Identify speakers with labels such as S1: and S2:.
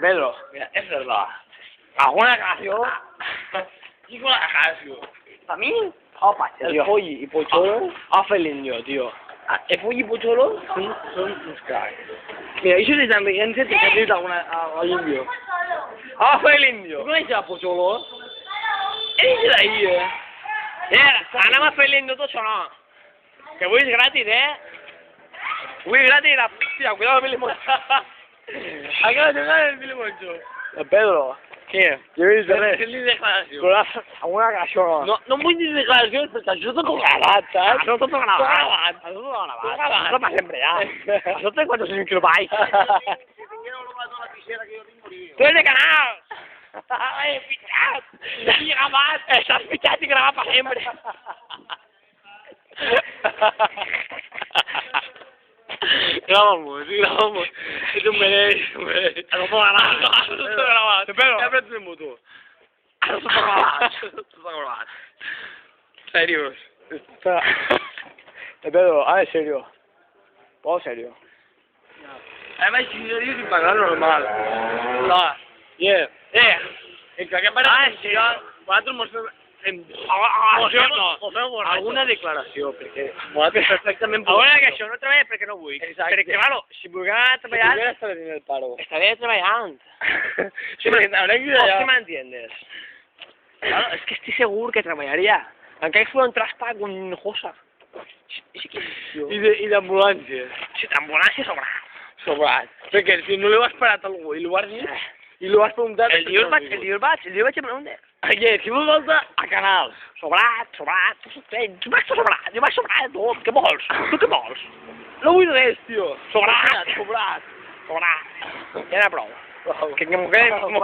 S1: Pedro,
S2: Mira, es verdad.
S1: ¿alguna canción?
S2: Digo la canción.
S1: ¿Para mí? Opa,
S2: El
S1: tío.
S2: Polly y Pocholo.
S1: Hace el indio, tío.
S2: El Polly y Pocholo son uns cracks. Mira, ellos les dan veganse te has dit a l'índio.
S1: Hace el
S2: Tu
S1: indio.
S2: coneixes el Pocholo? Ell és d'ahir,
S1: Anem a fer l'indio tots o no? Que avui és gratis, Avui és gratis la... Hòstia, cuidado el Billy Moncho.
S2: Acaba de tocar el Billy Moncho.
S1: Pedro, què? Jo he vist res.
S2: Fes-li declaració.
S1: Però alguna cançó no.
S2: No em vull dir declaracions perquè això tot ho gravat, saps?
S1: Això tot ho gravat.
S2: Tot gravat.
S1: Això tot ho gravat.
S2: Tot gravat.
S1: Això per sempre ja. Això té 400 kilobytes. Tu eres de canal. Fitxat. I gravat. Estàs fitxat i gravat per sempre.
S2: Grabamos. Es un mereix.
S1: Això tot gravat. Pedro.
S2: Ja aprens el mutu.
S1: Això tot gravat.
S2: Tot gravat. Serios.
S1: Pedro, en serio. Molt serio.
S2: Además, si serios y parlar normal.
S1: No. Yeah.
S2: En que aquest parell nosaltres mos fem... Alguna declaració, perquè nosaltres perfectament...
S1: Ahora que això no treballo perquè no vull.
S2: Exacte.
S1: Perquè, claro, si volguera treballar,
S2: Si estar en el paro.
S1: estaría trabajando.
S2: Sí, perquè haurem que ir
S1: No
S2: allà.
S1: sé me entiendes. Claro, es que estoy seguro que trabajaría. Aunque fuera un traspa con Josa.
S2: I d'ambulància.
S1: Si t'ambulància sobra.
S2: Sobrat. Perquè si no li ho has parat a algú i li ho has dit, i li ho has preguntat...
S1: El dia vaig a preguntar.
S2: Oye, si vols volta, a canals.
S1: Sobrat. Jo vaig sobrat de tot. Què vols? Tu què vols?
S2: No vull res, tio.
S1: Sobrat.
S2: Sobrat.
S1: Ja n'hi ha prou. Que m'ho quedem...